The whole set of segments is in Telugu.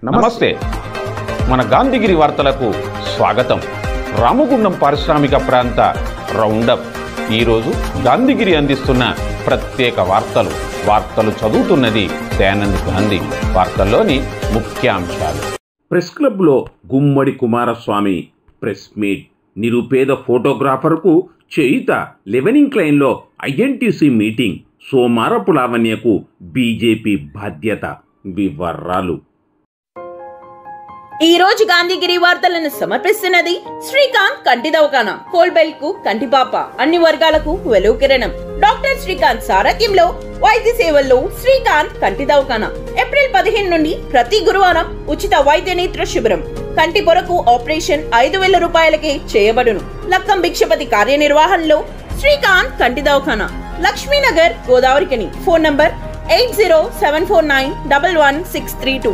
నమస్తే. మన గాంధీగిరి వార్తలకు స్వాగతం. రామగుండం పారిశ్రామిక ప్రాంత రౌండప్. ఈరోజు గాంధీగిరి అందిస్తున్న ప్రత్యేక వార్తలు చదువుతున్నది దయానంద్ గాంధీ. వార్తల్లోని ముఖ్యాంశాలు. ప్రెస్ క్లబ్లో గుమ్మడి కుమారస్వామి ప్రెస్ మీట్. నిరుపేద ఫోటోగ్రాఫర్కు చేయుత. లెవెనింగ్ క్లైన్లో ఐఎన్టీసీ మీటింగ్. సోమారపు లావణ్యకు బీజేపీ బాధ్యత. వివరాలు. ఈ రోజు గాంధీగిరి వార్తలను సమర్పిస్తున్నది శ్రీకాంత్ కంటి దవాఖానా. కోల్బెల్ కు కంటిపాప. అన్ని వర్గాలకు వెలుగు కిరణం. డాక్టర్ శ్రీకాంత్ సారథ్యంలో వైద్య సేవల్లో శ్రీకాంత్ కంటి దవాఖానా. ఏప్రిల్ 15 నుండి ప్రతి గురువారం ఉచిత వైద్య నేత్ర శిబిరం. కంటి పొరకు ఆపరేషన్ 5,000 రూపాయలకే చేయబడును. లక్కం భిక్షపతి కార్యనిర్వహణలో శ్రీకాంత్ కంటి దవాఖానా. Laxminagar, Godavarikhani. Phone number 8074911632.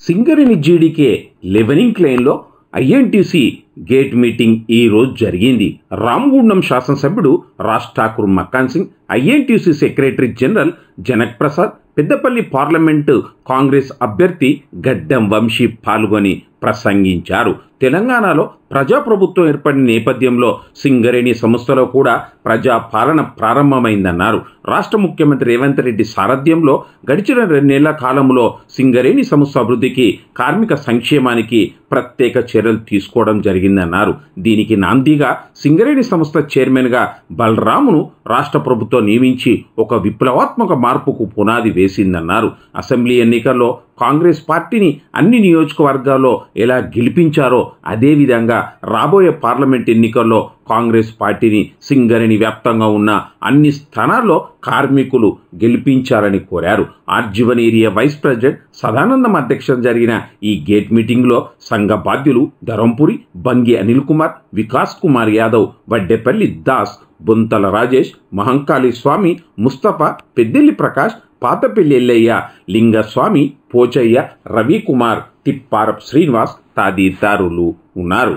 Singareni GDK లెవెనింగ్ క్లైన్లో ఐఎన్టీసీ గేట్ మీటింగ్ ఈ రోజు జరిగింది. రామగుండం శాసనసభ్యుడు Raj Thakur Makkan Singh, INTUC secretary general Janak Prasad, Peddapalli parliament Congress అభ్యర్థి గడ్డం వంశీ పాల్గొని ప్రసంగించారు. తెలంగాణలో ప్రజాప్రభుత్వం ఏర్పడిన నేపథ్యంలో సింగరేణి సంస్థలో కూడా ప్రజాపాలన ప్రారంభమైందన్నారు. రాష్ట్ర ముఖ్యమంత్రి రేవంత్ రెడ్డి సారథ్యంలో గడిచిన 2 నెలల కాలంలో సింగరేణి సంస్థ అభివృద్ధికి, కార్మిక సంక్షేమానికి ప్రత్యేక చర్యలు తీసుకోవడం జరిగిందన్నారు. దీనికి నాందిగా సింగరేణి సంస్థ చైర్మన్గా బలరామును రాష్ట్ర ప్రభుత్వం నియమించి ఒక విప్లవాత్మక మార్పుకు పునాది వేసిందన్నారు. అసెంబ్లీ ఎన్నికల్లో కాంగ్రెస్ పార్టీని అన్ని నియోజకవర్గాల్లో ఎలా గెలిపించారో అదేవిధంగా రాబోయే పార్లమెంట్ ఎన్నికల్లో కాంగ్రెస్ పార్టీని సింగరేణి వ్యాప్తంగా ఉన్న అన్ని స్థానాల్లో కార్మికులు గెలిపించాలని కోరారు. RG one area vice president Sadanandam అధ్యక్షతన జరిగిన ఈ గేట్ మీటింగ్లో సంఘ బాధ్యులు ధరంపురి, బంగి అనిల్ కుమార్, వికాస్ కుమార్ యాదవ్, వడ్డేపల్లి దాస్, బొంతల రాజేష్, మహంకాళి స్వామి, ముస్తఫా, పెద్దెల్లి ప్రకాష్, పాతపల్లి ఎల్లయ్య, లింగస్వామి, పోచయ్య, రవికుమార్, తిప్పారప్ శ్రీనివాస్ తదితరులు ఉన్నారు.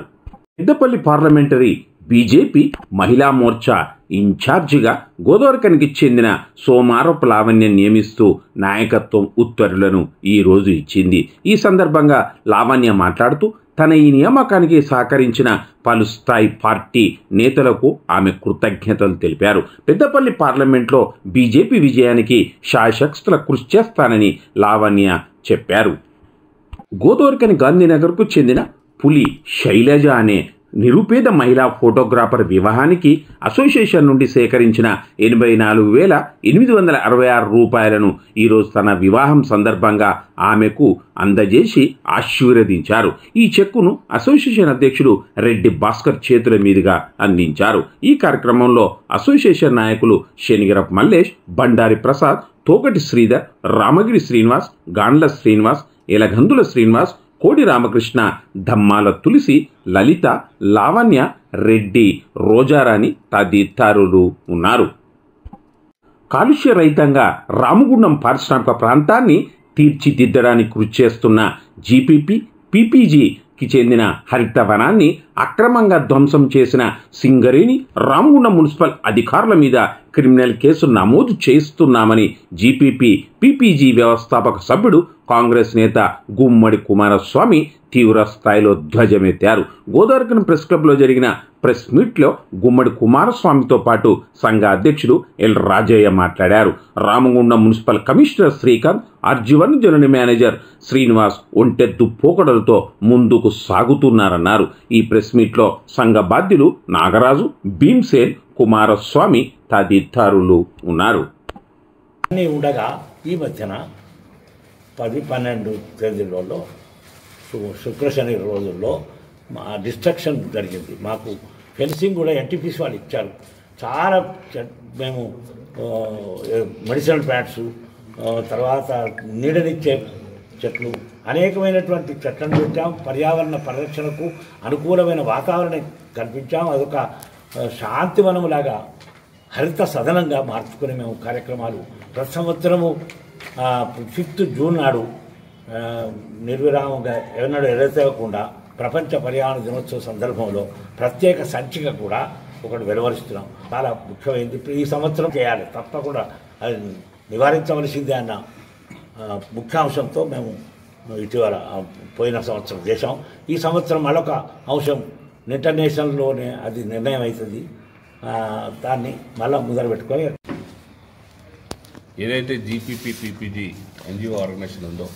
పెద్దపల్లి పార్లమెంటరీ బీజేపీ మహిళా మోర్చా ఇన్ఛార్జిగా గోదావరికనికి చెందిన సోమారపు లావణ్య నియమిస్తూ నాయకత్వం ఉత్తర్వులను ఈరోజు ఇచ్చింది. ఈ సందర్భంగా లావణ్య మాట్లాడుతూ తన ఈ నియామకానికి సహకరించిన పలు స్థాయి పార్టీ నేతలకు ఆమె కృతజ్ఞతలు తెలిపారు. పెద్దపల్లి పార్లమెంట్లో బీజేపీ విజయానికి శాయశక్తుల కృషి చేస్తానని లావణ్య చెప్పారు. గోదావరికని గాంధీనగర్కు చెందిన పులి శైలజ అనే నిరుపేద మహిళా ఫోటోగ్రాఫర్ వివాహానికి అసోసియేషన్ నుండి సేకరించిన 84,866 రూపాయలను ఈరోజు తన వివాహం సందర్భంగా ఆమెకు అందజేసి ఆశీర్వదించారు. ఈ చెక్కును అసోసియేషన్ అధ్యక్షుడు రెడ్డి భాస్కర్ చేతుల మీదుగా అందించారు. ఈ కార్యక్రమంలో అసోసియేషన్ నాయకులు శనిగరప్ మల్లేష్, బండారి ప్రసాద్, తోకటి శ్రీధర్, రామగిరి శ్రీనివాస్, గాండ్ల శ్రీనివాస్, ఎలగందుల శ్రీనివాస్, కోడి రామకృష్ణ, ధమ్మాల తులసి, లలిత, లావణ్య, రెడ్డి, రోజారాణి తదితరులు ఉన్నారు. కాలుష్య రహితంగా రామగుండం పారిశ్రామిక ప్రాంతాన్ని తీర్చిదిద్దడానికి కృషి చేస్తున్న జీపీపీ, పీపీజీకి చెందిన హరిత వనాన్ని అక్రమంగా ధ్వంసం చేసిన సింగరేణి, రామగుండం మున్సిపల్ అధికారుల మీద క్రిమినల్ కేసు నమోదు చేస్తున్నామని జీపీపీ, పీపీజీ వ్యవస్థాపక సభ్యుడు కాంగ్రెస్ నేత గుమ్మడి కుమారస్వామి తీవ్ర స్థాయిలో ధ్వజమెత్తారు. గోదావరికని ప్రెస్ క్లబ్లో జరిగిన ప్రెస్ మీట్లో గుమ్మడి కుమారస్వామితో పాటు సంఘ అధ్యక్షుడు ఎల్ రాజయ్య మాట్లాడారు. Ramagundam municipal commissioner Srikanth, RG one general manager Srinivas ఒంటెత్తు పోకడలతో ముందుకు సాగుతున్నారన్నారు. ఈ ప్రెస్ మీట్లో సంఘ బాధ్యులు నాగరాజు, భీమ్సేన్, కుమారస్వామి తదితరులు ఉన్నారు. ఉండగా ఈ మధ్యన 10-12 తేదీలలో శుక్రశని రోజుల్లో మా డిస్ట్రక్షన్ జరిగింది. మాకు ఫెన్సింగ్ కూడా ఎన్టీపీసీ వాళ్ళు ఇచ్చారు. చాలా మేము మెడిసినల్ ప్లాంట్స్, తర్వాత నీడనిచ్చే చెట్లు, అనేకమైనటువంటి చెట్లను పెట్టాం. పర్యావరణ పరిరక్షణకు అనుకూలమైన వాతావరణం కల్పించాం. అదొక శాంతివనంలాగా హరిత సదనంగా మార్చుకుని మేము కార్యక్రమాలు ప్రతి సంవత్సరము 5th జూన్ నాడు నిర్విరామంగా ఎవరినాడు ఎడతెగకుండా ప్రపంచ పర్యావరణ దినోత్సవ సందర్భంలో ప్రత్యేక సంచిక కూడా ఒకటి వెలువరిస్తున్నాం. చాలా ముఖ్యమైనది. ఈ సంవత్సరం చేయాలి, తప్పకుండా అది నివారించవలసిందే అన్న ముఖ్యాంశంతో మేము ఇటీవల పోయిన సంవత్సరం చేశాం. ఈ సంవత్సరం మరొక అంశం ఇంటర్నేషనల్లోనే అది నిర్ణయం అవుతుంది. దాన్ని మళ్ళీ మొదలు పెట్టుకొని ఏదైతే జీపీపీ పీపీజీ ఎన్జిఓ ఆర్గనైజేషన్ ఉందో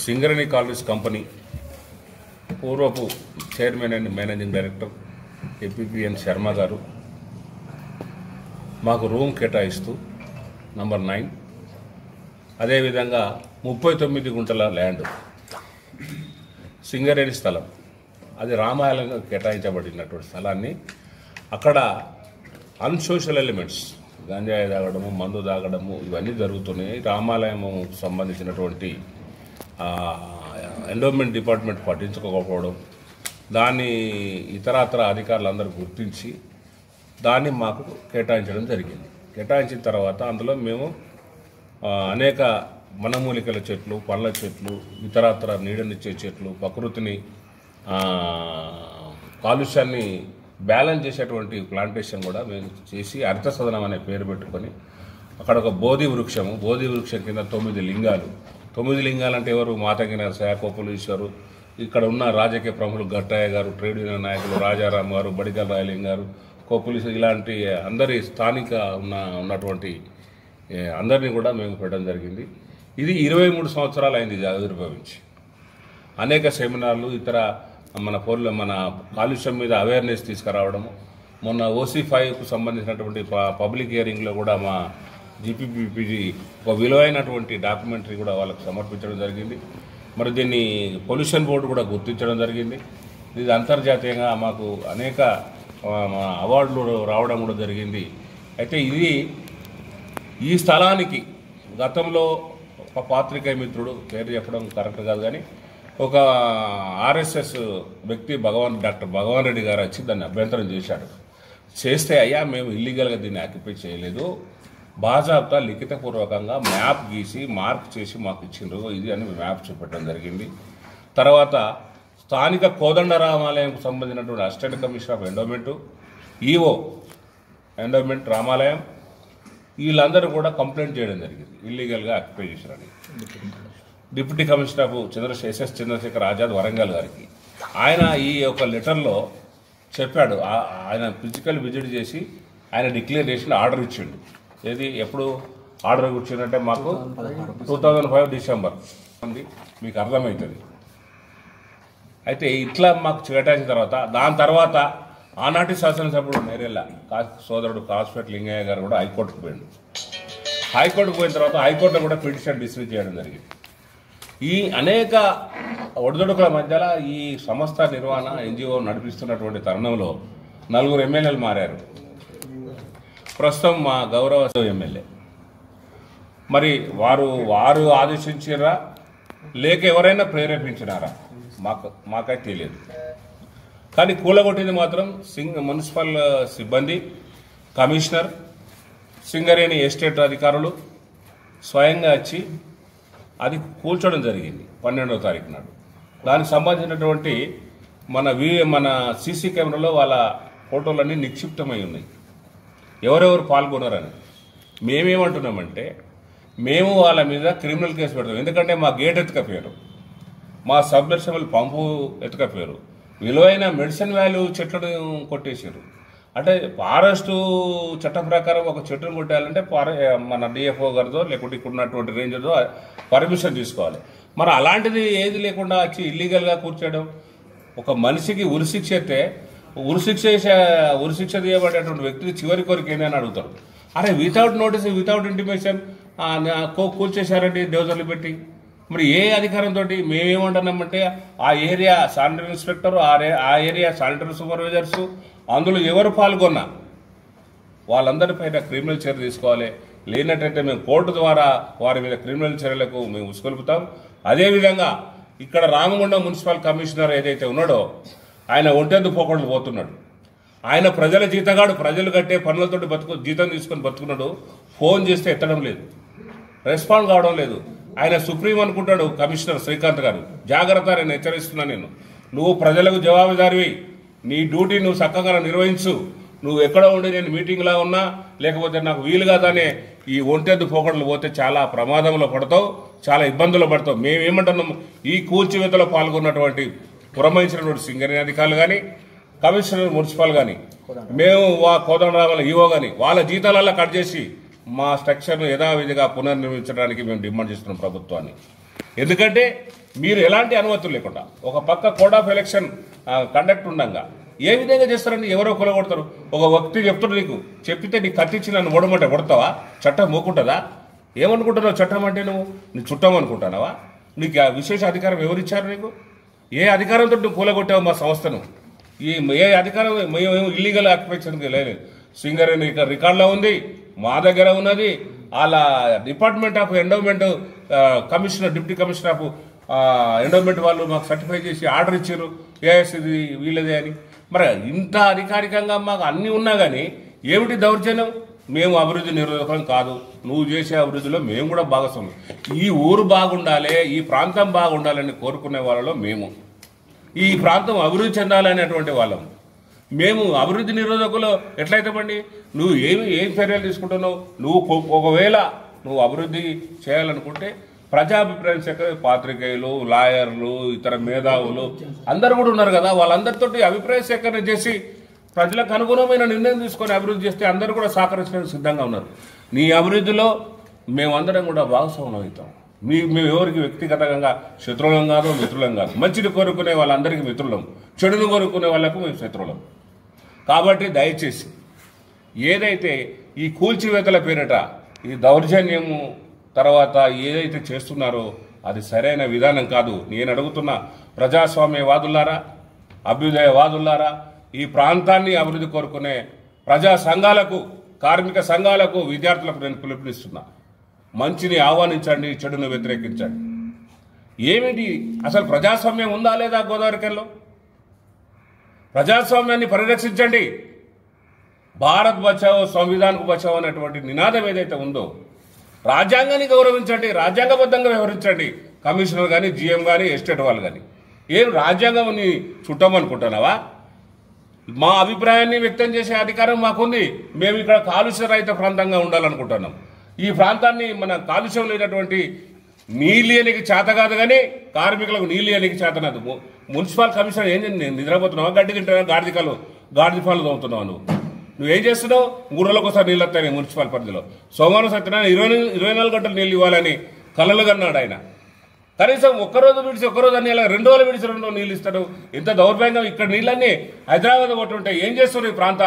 సింగరేణి కాలనీస్ కంపెనీ పూర్వపు chairman and managing director APPN Sharma garu మాకు రూమ్ కేటాయిస్తూ నంబర్ 9, అదేవిధంగా 39 గుంటల ల్యాండ్ సింగరేణి స్థలం, అది రామాయణంగా కేటాయించబడినటువంటి స్థలాన్ని అక్కడ అన్సోషల్ ఎలిమెంట్స్ గంజాయి తాగడము, మందు తాగడము ఇవన్నీ జరుగుతున్నాయి. రామాలయం సంబంధించినటువంటి ఎండోమెంట్ డిపార్ట్మెంట్ పట్టించుకోకపోవడం, దాన్ని ఇతరత్ర అధికారులందరూ గుర్తించి దాన్ని మాకు కేటాయించడం జరిగింది. కేటాయించిన తర్వాత అందులో మేము అనేక వనమూలికల చెట్లు, పళ్ళ చెట్లు, ఇతరత్ర నీడనిచ్చే చెట్లు, ప్రకృతిని కాలుష్యాన్ని బ్యాలెన్స్ చేసేటువంటి ప్లాంటేషన్ కూడా మేము చేసి హరిత సదనం అనే పేరు పెట్టుకొని అక్కడ ఒక బోధి వృక్షం కింద 9 లింగాలు. 9 లింగాలు అంటే ఎవరు? మాతంగి నరసయ్య, కొప్పులీశ్వరు, ఇక్కడ ఉన్న రాజకీయ ప్రముఖులు గట్టయ్య గారు, ట్రేడ్ యూనియన్ నాయకులు రాజారాం గారు, బడికల రాయలింగ్ గారు, కొప్పులీశ్వరు, ఇలాంటి అందరి స్థానిక ఉన్నటువంటి అందరినీ కూడా మేము పెట్టడం జరిగింది. ఇది 23 సంవత్సరాలు అయింది ఆవిర్భవించి. అనేక సెమినార్లు, ఇతర మన కాలుష్యం మీద అవేర్నెస్ తీసుకురావడము, మొన్న OC5కు సంబంధించినటువంటి పబ్లిక్ హియరింగ్లో కూడా మా జీపీపీపీజీ ఒక విలువైనటువంటి డాక్యుమెంటరీ కూడా వాళ్ళకు సమర్పించడం జరిగింది. మరి దీన్ని పొల్యూషన్ బోర్డు కూడా గుర్తించడం జరిగింది. ఇది అంతర్జాతీయంగా మాకు అనేక అవార్డులు రావడం కూడా జరిగింది. అయితే ఈ స్థలానికి గతంలో ఒక పాత్రికేయ మిత్రుడు, పేరు చెప్పడం కరెక్ట్ కాదు కానీ, ఒక RSS వ్యక్తి డాక్టర్ భగవాన్ రెడ్డి గారు వచ్చి దాన్ని అభ్యంతరం చేశాడు. చేస్తే అయ్యా మేము ఇల్లీగల్గా దీన్ని ఆక్యుపై చేయలేదు, బాజాబ్తా లిఖితపూర్వకంగా మ్యాప్ గీసి మార్క్ చేసి మాకు ఇచ్చిండ్రు, ఇది అని మ్యాప్ చూపెట్టడం జరిగింది. తర్వాత స్థానిక కోదండరామాలయంకు సంబంధించినటువంటి assistant commissioner of endowment, EO endowment రామాలయం, వీళ్ళందరూ కూడా కంప్లైంట్ చేయడం జరిగింది ఇల్లీగల్గా ఆక్యుపై చేశారని. Deputy commissioner of SS Chandrashekhar Azad Warangal గారికి ఆయన ఈ యొక్క లెటర్లో చెప్పాడు. ఆయన ఫిజికల్ విజిట్ చేసి ఆయన డిక్లరేషన్ ఆర్డర్ ఇచ్చిండు. ఏది ఎప్పుడు ఆర్డర్ ఇచ్చిందంటే మాకు 2005 డిసెంబర్ మీకు అర్థమవుతుంది. అయితే ఇట్లా మాకు కేటాయించిన తర్వాత దాని తర్వాత ఆనాటి శాసనసభ్యుడు నేరెళ్ళ సోదరుడు కాస్పేట్ లింగయ్య గారు కూడా హైకోర్టుకు పోయిండు. హైకోర్టుకు పోయిన తర్వాత హైకోర్టులో కూడా పిటిషన్ డిస్మిస్ చేయడం జరిగింది. ఈ అనేక ఒడిదొడుకుల మధ్యలో ఈ సంస్థ నిర్వహణ NGO నడిపిస్తున్నటువంటి తరుణంలో 4 ఎమ్మెల్యేలు మారారు. ప్రస్తుతం మా గౌరవ ఎమ్మెల్యే మరి వారు ఆదేశించారా లేక ఎవరైనా ప్రేరేపించినారా మాకైతే తెలియదు. కానీ కూలగొట్టింది మాత్రం మున్సిపల్ సిబ్బంది, కమిషనర్, సింగరేణి ఎస్టేట్ అధికారులు స్వయంగా వచ్చి అది కూల్చడం జరిగింది 12వ తారీఖు నాడు. దానికి సంబంధించినటువంటి మన సీసీ కెమెరాలో వాళ్ళ ఫోటోలన్నీ నిక్షిప్తమై ఉన్నాయి, ఎవరెవరు పాల్గొన్నారని. మేమేమంటున్నామంటే మేము వాళ్ళ మీద క్రిమినల్ కేసు పెడతాం. ఎందుకంటే మా గేట్ ఎత్తుకపోయారు, మా సబ్మెర్సిబుల్ పంపు ఎత్తుకపోయారు, విలువైన మెడిసిన్ వాల్యూ చెట్లను కొట్టేశారు. అంటే ఫారెస్టు చట్టం ప్రకారం ఒక చెట్టును కొట్టాలంటే మన DFO గారితో లేకుంటే ఇక్కడ ఉన్నటువంటి రేంజర్తో పర్మిషన్ తీసుకోవాలి. మరి అలాంటిది ఏది లేకుండా వచ్చి ఇల్లీగల్గా కూర్చోడం, ఒక మనిషికి ఉరిశిక్ష అయితే ఉరిశిక్ష తీయబడేటువంటి వ్యక్తికి చివరి కోరిక ఏందని అడుగుతారు. అరే వితౌట్ నోటీస్, వితౌట్ ఇంటిమేషన్ కూల్చేశారండి డోజర్లు పెట్టి. మరి ఏ అధికారంతో మేమేమంటున్నామంటే ఆ ఏరియా శానిటరీ ఇన్స్పెక్టర్, ఆ ఏరియా శానిటరీ సూపర్వైజర్స్, అందులో ఎవరు పాల్గొన్నా వాళ్ళందరిపైన క్రిమినల్ చర్య తీసుకోవాలి. లేనట్టయితే మేము కోర్టు ద్వారా వారి మీద క్రిమినల్ చర్యలకు మేము ఉసుకొల్పుతాం. అదేవిధంగా ఇక్కడ రామగుండం మున్సిపల్ కమిషనర్ ఏదైతే ఉన్నాడో ఆయన ఒంటెందు పోకుండా పోతున్నాడు. ఆయన ప్రజల జీతగాడు, ప్రజలు కట్టే పనులతో జీతం తీసుకొని బతుకున్నాడు. ఫోన్ చేస్తే ఎత్తడం లేదు, రెస్పాండ్ కావడం లేదు. ఆయన సుప్రీం అనుకుంటాడు కమిషనర్ శ్రీకాంత్ గారు. జాగ్రత్త, నేను హెచ్చరిస్తున్నా, నువ్వు ప్రజలకు జవాబుదారివి, నీ డ్యూటీ నువ్వు చక్కగా నిర్వహించు. నువ్వు ఎక్కడ ఉండి నేను మీటింగ్లో ఉన్నా లేకపోతే నాకు వీలు కాదనే ఈ ఒంటెద్దు పోకడలు పోతే చాలా ప్రమాదంలో పడతావు, చాలా ఇబ్బందులు పడతావు. మేమేమంటున్నాం, ఈ కూల్చివేతలో పాల్గొన్నటువంటి పురమాయించినటువంటి సింగరేణి అధికారులు కానీ, కమిషనర్ మున్సిపల్ కానీ, మేము కోదండరామల ఈవో కానీ వాళ్ళ జీతాలల్లో కట్ చేసి మా స్ట్రక్చర్ను యథావిధిగా పునర్నిర్మించడానికి మేము డిమాండ్ చేస్తున్నాం ప్రభుత్వాన్ని. ఎందుకంటే మీరు ఎలాంటి అనుమతులు లేకుండా ఒక పక్క కోడ్ ఆఫ్ ఎలక్షన్ కండక్ట్ ఉండగా ఏ విధంగా చేస్తారని ఎవరో కొలగొడతారు. ఒక వ్యక్తి చెప్తాడు, నీకు చెప్పితే నీకు కత్తిచ్చి నన్ను ఓడమంటే కొడతావా? చట్టం మూకుంటుందా? ఏమనుకుంటున్నావు? చట్టం అంటే నీ చుట్టం అనుకుంటున్నావా? నీకు ఆ విశేష అధికారం ఎవరిచ్చారు? నీకు ఏ అధికారంతో నువ్వు కూలగొట్టావు మా సంస్థను? ఏ అధికారం? మేము ఇల్లీగల్ ఆక్యుపేషన్కి లేదు. సింగరేణి రికార్డులో ఉంది, మా దగ్గర ఉన్నది. వాళ్ళ department of endowment commissioner, deputy commissioner of endowment వాళ్ళు మాకు సర్టిఫై చేసి ఆర్డర్ ఇచ్చారు, ఏఎస్ ఇది వీళ్ళదే అని. మరి ఇంత అధికారికంగా మాకు అన్నీ ఉన్నా కానీ ఏమిటి దౌర్జన్యం? మేము అభివృద్ధి నిరోధకం కాదు, నువ్వు చేసే అభివృద్ధిలో మేము కూడా భాగస్వామ్యం. ఈ ఊరు బాగుండాలి, ఈ ప్రాంతం బాగుండాలని కోరుకునే వాళ్ళలో మేము, ఈ ప్రాంతం అభివృద్ధి చెందాలనేటువంటి వాళ్ళం మేము. అభివృద్ధి నిరోధకులు ఎట్లయితామండి? నువ్వు ఏం చర్యలు తీసుకుంటున్నావు? నువ్వు ఒకవేళ నువ్వు అభివృద్ధి చేయాలనుకుంటే ప్రజాభిప్రాయం సేకరణ, పాత్రికేయులు, లాయర్లు, ఇతర మేధావులు అందరూ కూడా ఉన్నారు కదా, వాళ్ళందరితో అభిప్రాయ సేకరణ చేసి ప్రజలకు అనుగుణమైన నిర్ణయం తీసుకొని అభివృద్ధి చేస్తే అందరూ కూడా సహకరించడానికి సిద్ధంగా ఉన్నారు. నీ అభివృద్ధిలో మేమందరం కూడా భాగస్వామ్యం అవుతాం. మేము ఎవరికి వ్యక్తిగతంగా శత్రువులం కాదు, మిత్రులం కాదు. మంచిని కోరుకునే వాళ్ళందరికీ మిత్రులం, చెడును కోరుకునే వాళ్ళకు మేము శత్రువులం. కాబట్టి దయచేసి ఏదైతే ఈ కూల్చివేతల పేరిట ఈ దౌర్జన్యము తర్వాత ఏదైతే చేస్తున్నారో అది సరైన విధానం కాదు. నేను అడుగుతున్న ప్రజాస్వామ్యవాదులారా, అభ్యుదయవాదులారా, ఈ ప్రాంతాన్ని అభివృద్ధి కోరుకునే ప్రజా సంఘాలకు, కార్మిక సంఘాలకు, విద్యార్థులకు నేను పిలుపునిస్తున్నా. మంచిని ఆహ్వానించండి, చెడును వ్యతిరేకించండి. ఏమిటి అసలు ప్రజాస్వామ్యం ఉందా లేదా గోదావరికల్లో? ప్రజాస్వామ్యాన్ని పరిరక్షించండి. భారత్ బచావో సంవిధానకు బచావో అనేటువంటి నినాదం ఏదైతే ఉందో రాజ్యాంగాన్ని గౌరవించండి, రాజ్యాంగబద్ధంగా వ్యవహరించండి. కమిషనర్ కానీ, జీఎం కానీ, ఎస్టేట్ వాళ్ళు కానీ ఏం రాజ్యాంగం చుట్టామనుకుంటున్నావా? మా అభిప్రాయాన్ని వ్యక్తం చేసే అధికారం మాకుంది. మేము ఇక్కడ కాలుష్య రహిత ప్రాంతంగా ఉండాలనుకుంటున్నాం. ఈ ప్రాంతాన్ని మన కాలుష్యం లేనటువంటి నీళ్ళు అనికి చేత కాదు, కానీ కార్మికులకు నీళ్ళు అనికి చేతనదు. మున్సిపల్ కమిషనర్ ఏం నిద్రపోతున్నావా? గడ్డి తింటున్నావా? గాడిద పాలు తవ్వుతున్నావు. నువ్వేం చేస్తున్నావు? 3 రోజులకు ఒకసారి నీళ్ళు వస్తాయి మున్సిపల్ పరిధిలో. సోమవారం సత్యనారాయణ 24 గంటలు నీళ్ళు ఇవ్వాలని కలలు కన్నాడు ఆయన. కనీసం ఒక్కరోజు విడిచి ఒక్కరోజు అన్ని 2 రోజులు విడిచి 2 రోజులు నీళ్ళు ఇస్తాడు. ఇంత దౌర్భాగ్యం. ఇక్కడ నీళ్ళన్నీ హైదరాబాద్ కొట్టుంటే ఏం చేస్తున్నారు ఈ ప్రాంత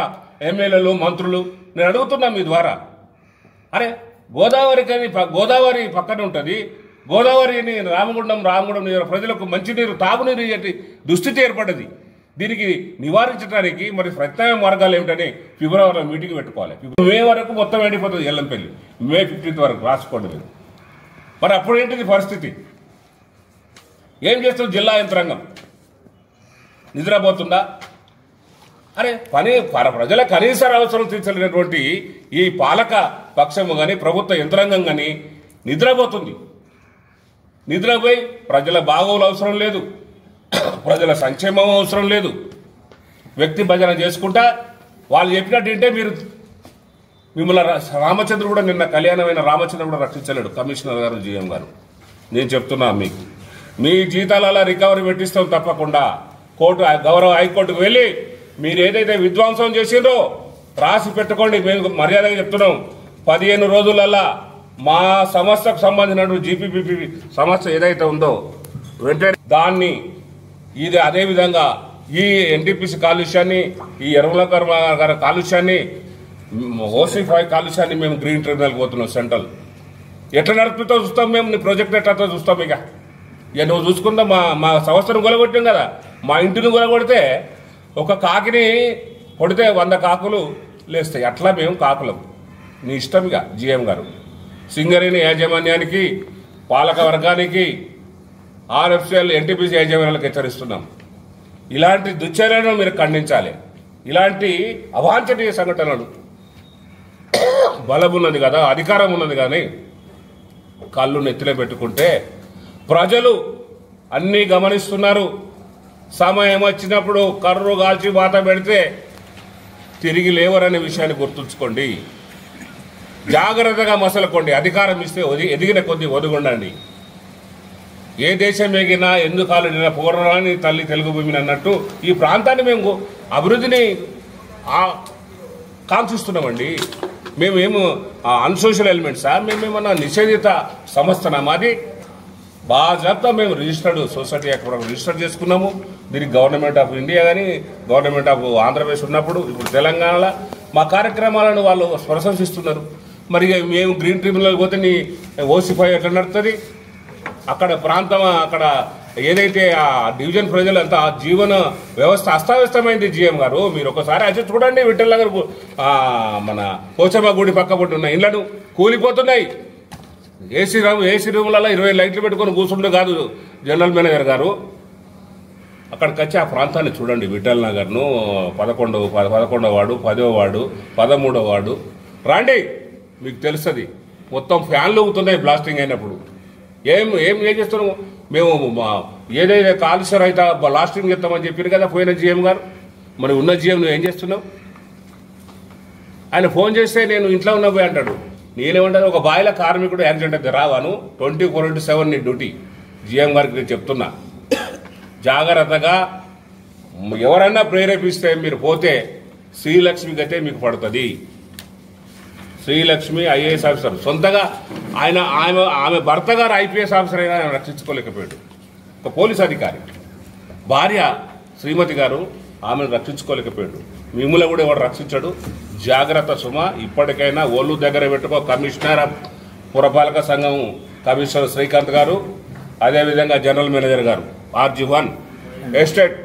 ఎమ్మెల్యేలు, మంత్రులు? నేను అడుగుతున్నా మీ ద్వారా. అరే గోదావరి పక్కన ఉంటుంది. గోదావరిని రామగుండం ప్రజలకు మంచినీరు, తాగునీరు ఇచ్చే దుస్థితి ఏర్పడ్డది. దీనికి నివారించడానికి మరి ప్రత్యామ్నాయ మార్గాలు ఏమిటని ఫిబ్రవరిలో మీటింగ్ పెట్టుకోవాలి. మే వరకు మొత్తం ఎండిపోతుంది ఎల్లంపల్లి. మే 15th వరకు రాసుకోండి మీరు. మరి అప్పుడు ఏంటిది పరిస్థితి? ఏం చేస్తుంది జిల్లా యంత్రాంగం? నిద్రపోతుందా? అరే ప్రజల కనీస అవసరం తీర్చలేనటువంటి ఈ పాలక పక్షము కానీ, ప్రభుత్వ యంత్రాంగం కానీ నిద్రపోతుంది. నిద్రపోయి ప్రజల బాగోలు అవసరం లేదు, ప్రజల సంక్షేమం అవసరం లేదు. వ్యక్తి భజన చేసుకుంటా వాళ్ళు చెప్పినట్టు వింటే మిమ్మల్ని రామచంద్ర కూడా నిన్న కళ్యాణమైన రామచంద్ర కూడా రక్షించలేడు. కమిషనర్ గారు, జీఎం గారు, నేను చెప్తున్నా మీకు మీ జీతాలలో రికవరీ పెట్టిస్తాం తప్పకుండా. గౌరవ హైకోర్టుకు వెళ్ళి మీరు ఏదైతే విధ్వంసం చేసిండ్రో రాసి పెట్టుకోండి. మేము మర్యాదగా చెప్తున్నాం, 15 రోజులల్లా మా సంస్థకు సంబంధించిన జీపీపీ సమస్య ఏదైతే ఉందో వెంటనే దాన్ని ఇది అదేవిధంగా ఈ ఎన్టీపీసీ కాలుష్యాన్ని, ఈ ఎరువుల గారి కాలుష్యాన్ని, ఓసీ5 కాలుష్యాన్ని మేము గ్రీన్ ట్రిబ్యునల్కి పోతున్నాం. సెంట్రల్ ఎట్లా నడుపుతో చూస్తాం మేము, నీ ప్రాజెక్ట్ ఎట్లా చూస్తాం? ఇక నువ్వు చూసుకుందా మా సంస్థను గొలగొట్టాం కదా. మా ఇంటిని గొలగొడితే ఒక కాకిని కొడితే 100 కాకులు లేస్తాయి. అట్లా మేము కాకులం. నీ ఇష్టం ఇక. జీఎం గారు, సింగరేణి యాజమాన్యానికి, పాలక వర్గానికి, ఆర్ఎఫ్సిఎల్, ఎన్టీపీసీ యాజమాన్యాలకు హెచ్చరిస్తున్నాం. ఇలాంటి దుశ్చర్యలను మీరు ఖండించాలి. ఇలాంటి అవాంఛనీయ సంఘటనలు బలం ఉన్నది కదా, అధికారం ఉన్నది కానీ కళ్ళు నెత్తిలో పెట్టుకుంటే ప్రజలు అన్నీ గమనిస్తున్నారు. సమయం వచ్చినప్పుడు కర్రు కాల్చి వాత పెడితే తిరిగి లేవరనే విషయాన్ని గుర్తుంచుకోండి. జాగ్రత్తగా మసలుకోండి. అధికారం ఇస్తే ఎదిగిన కొద్దీ ఒదుగుండండి. ఏ దేశం ఎగినా ఎందుకు కాలుడినా పూర్వరాని తల్లి తెలుగు భూమిని అన్నట్టు ఈ ప్రాంతాన్ని మేము అభివృద్ధిని కాంక్షిస్తున్నామండి. మేమేమో అన్సోషల్ ఎలిమెంట్సా? మేమేమన్నా నిషేధిత సంస్థనా? మాది బాజాబ్తా మేము రిజిస్టర్డ్ సొసైటీ యాక్ట్ రిజిస్టర్ చేసుకున్నాము. దీనికి గవర్నమెంట్ ఆఫ్ ఇండియా కానీ గవర్నమెంట్ ఆఫ్ ఆంధ్రప్రదేశ్ ఉన్నప్పుడు ఇప్పుడు తెలంగాణలో మా కార్యక్రమాలను వాళ్ళు ప్రశంసిస్తున్నారు. మరి మేము గ్రీన్ ట్రిబ్యునల్ పోతే నీ ఓసిఫై ఎట్లా నడుస్తుంది? అక్కడ ప్రాంతం అక్కడ ఏదైతే ఆ డివిజన్ ప్రజలంతా జీవన వ్యవస్థ అస్తవ్యస్తమైంది. జీఎం గారు మీరు ఒకసారి వచ్చి చూడండి. విఠల్ నగర్ మన పోచమ్మ గుడి పక్క పట్టి ఉన్న ఇళ్లను కూలిపోతున్నాయి. ఏసీ రూములలో 20 లైట్లు పెట్టుకొని కూర్చుంటే కాదు జనరల్ మేనేజర్ గారు. అక్కడికి వచ్చి ఆ ప్రాంతాన్ని చూడండి. విఠల్ నగర్ను 11వ వార్డు, 10వ వార్డు, 13వ వార్డు రండి, మీకు తెలుస్తుంది. మొత్తం ఫ్యాన్లు ఊగుతున్నాయి బ్లాస్టింగ్ అయినప్పుడు. ఏం చేస్తున్నాము మేము? ఏదైతే కాలుష్య రహిత బ్లాస్టింగ్ చేస్తామని చెప్పారు కదా పోయిన జీఎం గారు. మరి ఉన్న జీఎం నువ్వు ఏం చేస్తున్నావు? ఆయన ఫోన్ చేస్తే నేను ఇంట్లో ఉన్న పోయి అంటాడు. నేనేమంటాను, ఒక బాయిల కార్మికుడు యాక్సిడెంట్ అయితే రావాను 24/7 నీ డ్యూటీ. జీఎం గారికి నేను చెప్తున్నా, జాగ్రత్తగా ఎవరన్నా ప్రేరేపిస్తే మీరు పోతే శ్రీలక్ష్మి గతే మీకు పడుతుంది. శ్రీలక్ష్మి ఐఏఎస్ ఆఫీసర్ సొంతగా ఆమె భర్త గారు ఐపీఎస్ ఆఫీసర్ అయినా ఆయన రక్షించుకోలేకపోయాడు. ఒక పోలీస్ అధికారి భార్య శ్రీమతి గారు ఆమెను రక్షించుకోలేకపోయాడు. మిమ్మల్ని కూడా ఎవరు రక్షించాడు? జాగ్రత్త సుమ. ఇప్పటికైనా ఒళ్ళు దగ్గర పెట్టుకో. కమిషనర్ పురపాలక సంఘం కమిషనర్ శ్రీకాంత్ గారు, అదేవిధంగా జనరల్ మేనేజర్ గారు RG1 ఎస్టేట్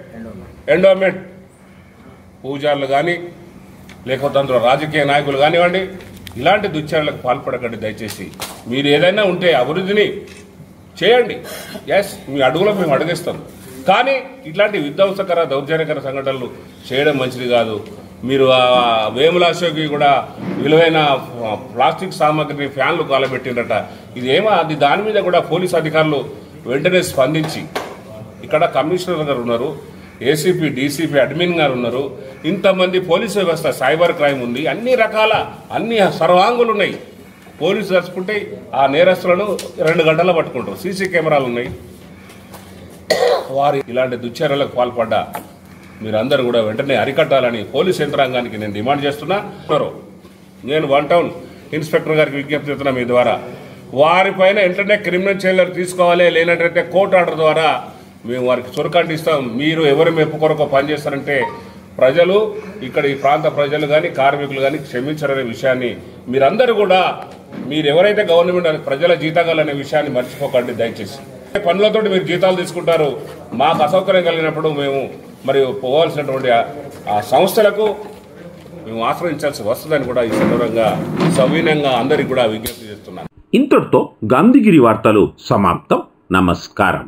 ఎండోమెంట్ పూజారులు కానీ లేకపోతే అందులో రాజకీయ నాయకులు కానివ్వండి, ఇలాంటి దుశ్చర్యలకు పాల్పడకండి దయచేసి. మీరు ఏదైనా ఉంటే అభివృద్ధిని చేయండి. ఎస్, మీ అడుగులో మేము అడుగేస్తాం. కానీ ఇట్లాంటి విధ్వంసకర దౌర్జన్యకర సంఘటనలు చేయడం మంచిది కాదు. మీరు వేములాశోకి కూడా విలువైన ప్లాస్టిక్ సామాగ్రిని ఫ్యాన్లు కాలబెట్టిందట. ఇదేమో అది దాని మీద కూడా పోలీసు అధికారులు వెంటనే స్పందించి, ఇక్కడ కమిషనర్ గారు ఉన్నారు, ఏసీపీ డీసీపీ అడ్మిన్ గారు ఉన్నారు, ఇంతమంది పోలీసు వ్యవస్థ, సైబర్ క్రైమ్ ఉంది, అన్ని రకాల అన్ని సర్వాంగులు ఉన్నాయి. పోలీసు తలుచుకుంటే ఆ నేరస్తులను 2 గంటల్లో పట్టుకుంటారు. సీసీ కెమెరాలు ఉన్నాయి. వారు ఇలాంటి దుశ్చర్యలకు పాల్పడ్డా మీరందరూ కూడా వెంటనే అరికట్టాలని పోలీస్ యంత్రాంగానికి నేను డిమాండ్ చేస్తున్నా. నేను 1 టౌన్ ఇన్స్పెక్టర్ గారికి విజ్ఞప్తి చేస్తున్నా మీ ద్వారా, వారిపైన వెంటనే క్రిమినల్ చర్యలు తీసుకోవాలి. లేనట్టయితే కోర్టు ఆర్డర్ ద్వారా మేము వారికి చురకంటిస్తాం. మీరు ఎవరి మెప్పు కొరకు పనిచేస్తారంటే ప్రజలు, ఇక్కడ ఈ ప్రాంత ప్రజలు కానీ కార్మికులు కానీ క్షమించారనే విషయాన్ని మీరందరూ కూడా, మీరు ఎవరైతే గవర్నమెంట్ ప్రజల జీతాలు అనే విషయాన్ని మర్చిపోకండి దయచేసి. పనులతో మీరు జీతాలు తీసుకుంటారు. మాకు అసౌకర్యం కలిగినప్పుడు మేము మరి పోవాల్సినటువంటి ఆ సంస్థలకు మేము ఆశ్రయించాల్సి వస్తుందని కూడా ఈ సందర్భంగా సవినయంగా అందరికీ కూడా విజ్ఞప్తి చేస్తున్నాను. ఇంతటితో గాంధీగిరి వార్తలు సమాప్తం. నమస్కారం.